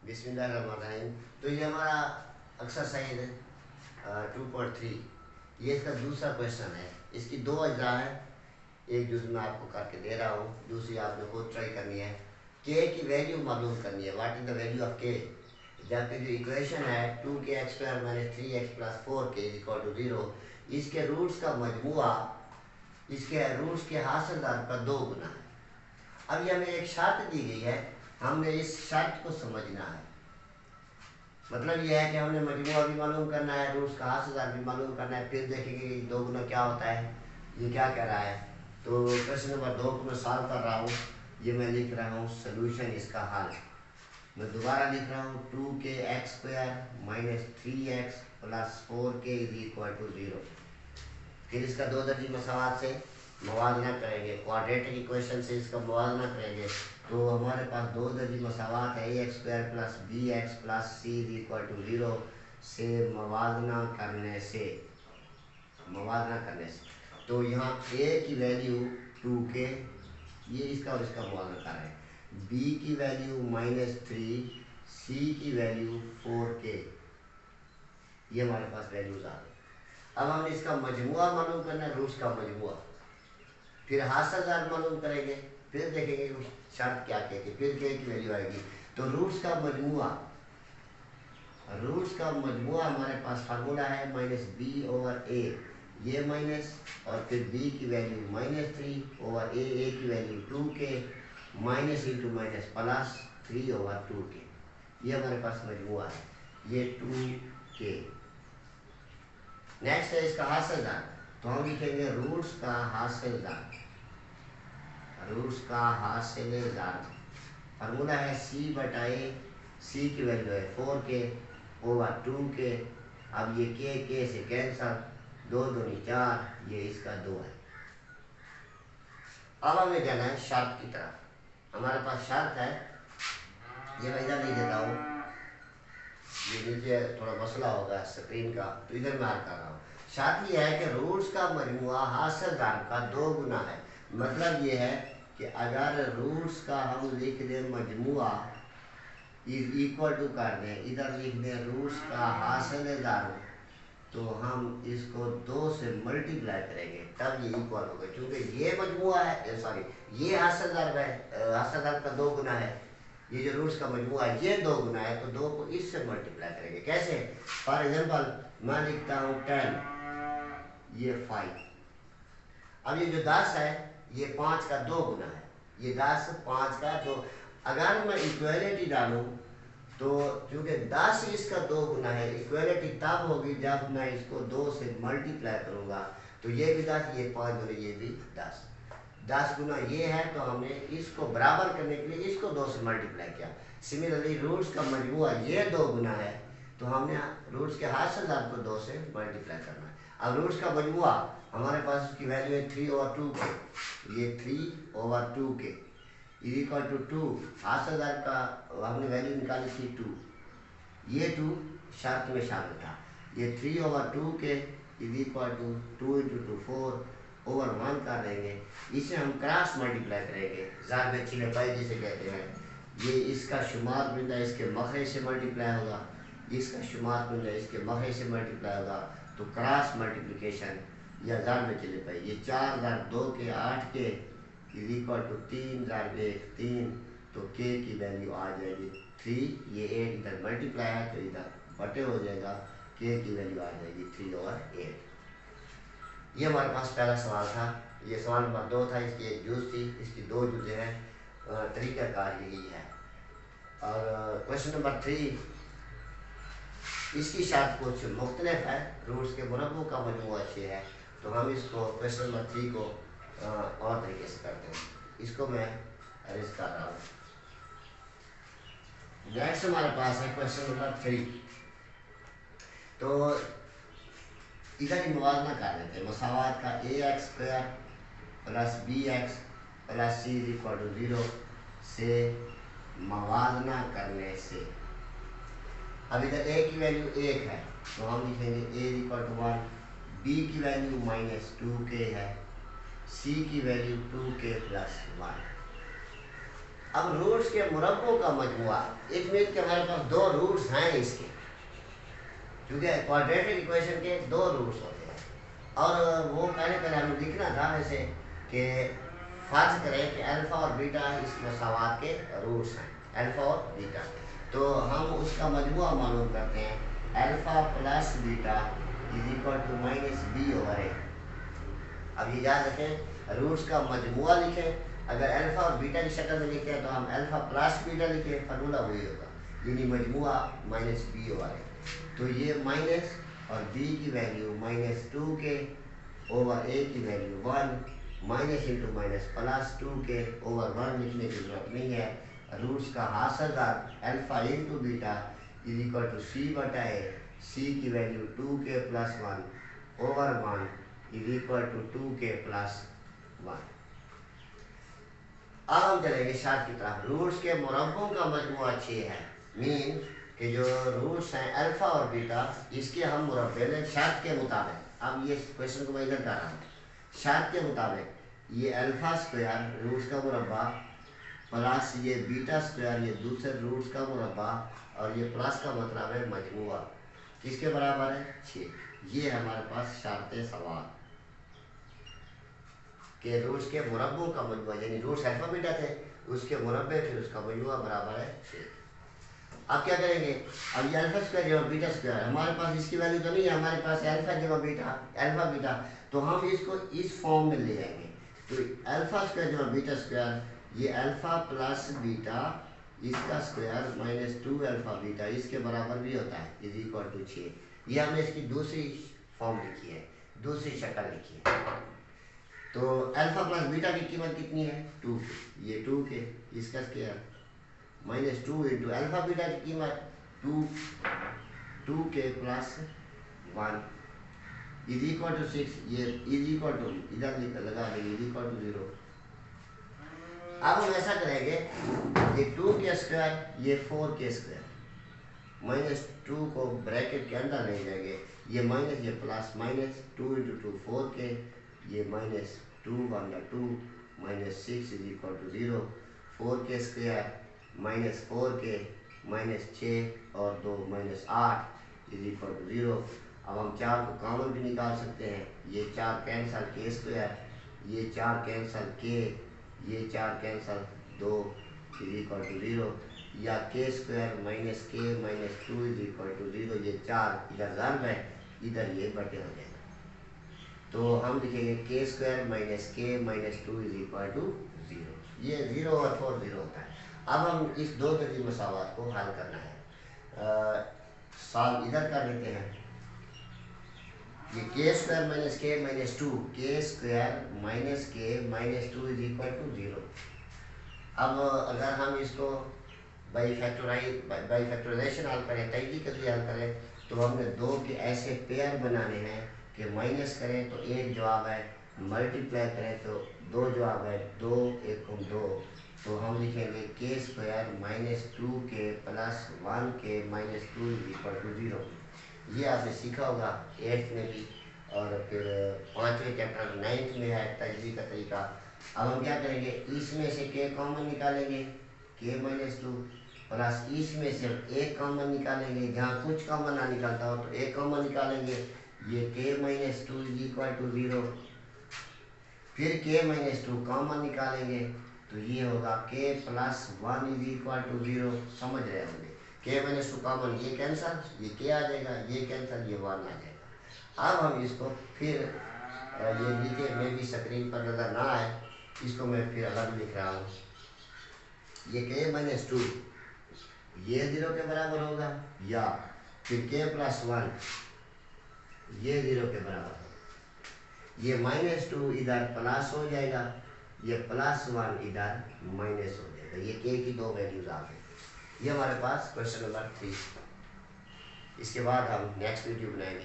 बिस्मिल्लाहिर्रहमानिर्रहीम। तो ये हमारा एक्सरसाइज 2.3, ये इसका दूसरा क्वेश्चन है। इसकी दो अज्जा हैं, एक जुज़ मैं आपको करके दे रहा हूँ, दूसरी आपने खुद ट्राई करनी है। के की वैल्यू मालूम करनी है, what is the value of के। जबकि जो इक्वेशन है 2k² - 3x + 4k = 0, इसके रूट्स का मजमुआ इसके रूट्स के हासिलदार का 2 गुना है। अब ये हमें एक शर्त दी गई है, हमने इस शर्त को समझना है। मतलब यह है कि हमने मजमुआ भी मालूम करना है, रूट्स का हासिलदार भी मालूम करना है, फिर देखेंगे कि 2 गुना क्या होता है, ये क्या कह रहा है। तो क्वेश्चन नंबर 2 को मैं सॉल्व कर रहा हूँ। ये मैं लिख रहा हूँ सोल्यूशन, इसका हल मैं दोबारा लिख रहा हूँ। 2k² - 3x + 4k = 0। फिर इसका दो दर्जी मसावात से मवाजना करेंगे, क्वाड्रेटिक इक्वेशन से इसका मवाजना करेंगे। तो हमारे पास दो दर्जी मसावात है, ax² + bx + c = 0 से मवाजना करने से तो यहाँ a की वैल्यू 2k, ये इसका और इसका मवाजना कर रहे हैं। b की वैल्यू -3, c की वैल्यू 4k, ये हमारे पास वैल्यूज आ गई। अब हमने इसका मजमुआ मालूम करना है, रूट्स का मजमुआ, फिर हासिलदार मालूम करेंगे, फिर देखेंगे शर्त क्या कहती है, फिर के की वैल्यू आएगी। तो रूट्स का मजमुआ हमारे पास फार्मूला है -b/a, ये माइनस और फिर b की वैल्यू -3/a, a की value 2k, minus into minus plus 3/2k, ये हमारे पास मजमुआ है, ये 2k। नेक्स्ट है इसका हासिलदार, तो हम लिखेंगे रूट्स का हासिलदार फार्मूला है c/a, c की वैल्यू है 4k/2k। अब ये के से कैंसल, 2 दूनी 4, ये इसका 2 है। अब हमें जाना है शर्त की तरफ। हमारे पास शर्त है, ये मैं इधर लिख देता हूँ, ये नीचे थोड़ा मसला होगा स्क्रीन का, तो इधर मैं कर रहा हूँ। शर्त ये है कि रूट्स का मजमुआ हासिलदार का 2 गुना है। मतलब ये है कि अगर रूट्स का हम लिख दें मजमुआ इज इक्वल टू कर दें, इधर लिख दें रूट्स का हासिलदार, तो हम इसको 2 से मल्टीप्लाई करेंगे तब ये इक्वल होगा। क्योंकि ये मजमुआ है, सॉरी, ये हासिलदार का 2 गुना है, ये जो रूट्स का मजमुआ है ये 2 गुना है, तो 2 को इससे मल्टीप्लाई करेंगे। कैसे? फॉर एग्जांपल मैं लिखता हूँ 10, ये 5। अब ये जो 10 है ये 5 का 2 गुना है, ये 10 5 का, तो अगर मैं इक्वलिटी डालूँ तो क्योंकि 10 इसका 2 गुना है, इक्वलिटी तब होगी जब मैं इसको 2 से मल्टीप्लाई करूँगा। तो ये भी 10, ये 5 गुना, ये भी 10 गुना ये है, तो हमने इसको बराबर करने के लिए इसको 2 से मल्टीप्लाई किया। सिमिलरली रूट्स का मजमुआ ये 2 गुना है, तो हमने रूट्स के हासिलदार को 2 से मल्टीप्लाई करना है। अब रूट्स का मजमुआ हमारे पास उसकी वैल्यू है 3/2k, ये 3/2k = 2। हासिलदार का हमने वैल्यू निकाली थी 2, ये 2 शर्त में शामिल था। ये 3/2k = 2 × 2 4/1 कर देंगे। इसे हम क्रॉस मल्टीप्लाई करेंगे, ज़ारब चिले पाई जिसे कहते हैं। ये इसका शुमार बिंदा इसके मखरे से मल्टीप्लाई होगा, इसका शुमार बिंदा इसके मखरे से मल्टीप्लाई होगा, तो क्रॉस मल्टीप्लिकेशन या ज़ारब चिले पाई, ये 4 × 2 के 8k = 3 × 1 3, तो k की वैल्यू आ जाएगी 3। ये 8 इधर मल्टीप्लाई है तो इधर बटे हो जाएगा, k की वैल्यू आ जाएगी 3/8। ये हमारे पास पहला सवाल था। ये सवाल नंबर 2 था, इसकी एक जुज़ थी, इसकी 2 जुज़ें हैं। तरीक़ाकार यही है। और क्वेश्चन नंबर 3, इसकी शर्त कुछ मुख्तलिफ है, रूट्स के मुरब्बों का मजमूआ 6 है। तो हम इसको क्वेश्चन नंबर 3 को और तरीके से करते हैं। इसको मैं अरेंज कर रहा हूँ। नेक्स्ट हमारे पास है क्वेश्चन नंबर 3। तो इधर ही मुवाजना कर लेते हैं, मसावात का ax² + bx + c = 0 से मवाजना करने से। अब इधर a की वैल्यू 1 है, तो हम लिखेंगे a = 1, b की वैल्यू -2k है, c की वैल्यू 2k + 1। अब रूट्स के मुरब्बों का मजमुआ, इट मीन कि हमारे पास दो रूट्स हैं इसके, क्योंकि क्वाड्रेटिक इक्वेशन के दो रूट्स होते हैं। और वो पहले हमें लिखना था ऐसे कि फर्ज करें कि अल्फ़ा और बीटा इस मसावात के रूट्स हैं, अल्फ़ा और बीटा, तो हम उसका मजमुआ मालूम करते हैं, alpha plus beta is equal to minus B over A. अब ये याद रखें, रूट्स का मजमुआ लिखें, अगर अल्फ़ा और बीटा की शक्ल में लिखें तो हम अल्फ़ा प्लस बीटा लिखें, फार्मूला वही होगा, यानी मजमुआ माइनस बी ओवर ए। तो ये माइनस और बी की वैल्यू -2 के ओवर ए की value 1, minus into minus plus 2 के ओवर 1 लिखने की जरूरत नहीं है। रूट्स का हासिलदार alpha into beta is equal to C बटा ए, सी की वैल्यू 2 के plus 1 over 1 is equal to 2 के प्लस 1। अब हम चलेंगे शार्ट की तरफ। रूट्स के मुरब्बों का मजमुआ 6 है, मीन कि जो रूट्स हैं अल्फ़ा और बीटा, इसके हम मुरब्बे लें शर्त के मुताबिक। अब ये क्वेश्चन को मैं इधर कर रहा हूँ, शर्त के मुताबिक ये अल्फ़ा स्क्वायर रूट्स का मुरब्बा प्लस ये बीटा स्क्वायर ये दूसरे रूट्स का मुरब्बा, और ये प्लस का मतलब है मजमुआ, किसके बराबर है 6। ये हमारे पास शर्त सवाल के रूट्स के मुरब्बों का मजमुआ, यानी रूट्स अल्फ़ा बीटा थे, उसके मुरब्बे फिर उसका मजमुआ बराबर है 6। अब क्या करेंगे, अब ये अल्फा स्क्वायर जमा बीटा स्क्वायर, हमारे पास इसकी वैल्यू तो नहीं है, हमारे पास अल्फा जमा बीटा अल्फा बीटा, तो हम इसको इस फॉर्म में ले आएंगे। तो अल्फा स्क्वायर जमा बीटा स्क्वायर, ये अल्फा प्लस बीटा इसका स्क्वायर -2 अल्फा बीटा इसके बराबर भी होता है, इज इक्वल टू 6। ये हमने इसकी दूसरी फॉर्म लिखी है, दूसरी शक्ल लिखी है। तो अल्फा प्लस बीटा की कीमत कितनी है 2, ये 2 के इसका स्क्वायर -2 इंटू अल्फा बीटा की कीमत 2 के प्लस 1 इज इक्वल टू 6। ये इज इक्वल टू इधर लगा देंगे, इज इक्वल टू 0। अब हम ऐसा करेंगे, ये 2 के स्क्वायर ये 4 के स्क्वायर, -2 को ब्रैकेट के अंदर ले जाएंगे, ये माइनस ये प्लस, -2 इंटू 2 4 के, ये -2 × 2 -6 इज इक्वल टू 0। 4 के स्क्वायर -4 के -6 और 2 -8 इज इक्वल टू 0। अब हम 4 को कॉमन भी निकाल सकते हैं, ये 4 कैंसल के स्क्वायर, ये 4 कैंसल के, ये 4 कैंसल 2 इज इक्वल टू 0, या k square -k -2 is equal to 0। ये 4 इधर ज़र्ब है, इधर ये बटे हो जाएगा, तो हम लिखेंगे k square -k -2 is equal to 0। ये 0 और 4 0 होता है। अब हम इस दो दर्जी मसावात को हल करना है, सॉल्व इधर कर लेते हैं। ये के स्क्वायर -k -2, के square -k -2 is equal to 0। अब अगर हम इसको बाई फैक्टराइजेशन हल करें, तयदी के लिए हल करें, तो हमने 2 के ऐसे पेयर बनाने हैं कि माइनस करें तो 1 जवाब है, मल्टीप्लाई करें तो 2 जवाब है, 2 1 2। तो हम लिखेंगे के स्क्वायर -2 के प्लस 1 के -2 इज इक्वल टू 0। ये आपने सीखा होगा 8th में भी, और फिर 5वें चैप्टर 9th में है तजवीज़ का तरीका। अब हम क्या करेंगे, इसमें से के कॉमन निकालेंगे, के -2 प्लस इसमें से 1 कॉमन निकालेंगे, जहाँ कुछ कॉमन ना निकालता हो तो 1 कॉमन निकालेंगे, ये के -2 इज इक्वल टू 0। फिर के -2 कॉमन निकालेंगे तो ये होगा के प्लस 1 इज इक्वल टू 0। समझ रहे होंगे, के -2 कॉमन, ये कैंसल, ये के आ जाएगा, ये कैंसल, ये 1 आ जाएगा। अब हम इसको फिर ये नीचे में भी स्क्रीन पर नज़र ना आए, इसको मैं फिर अलग लिख रहा हूँ। ये के -2 ये 0 के बराबर होगा, या फिर के प्लस 1 ये 0 के बराबर होगा। ये -2 इधर प्लस हो जाएगा, ये प्लस 1 इधर माइनस हो जाएगा। ये के की 2 वैल्यूज आ गई। ये हमारे पास क्वेश्चन नंबर 3। इसके बाद हम नेक्स्ट वीडियो बनाएंगे।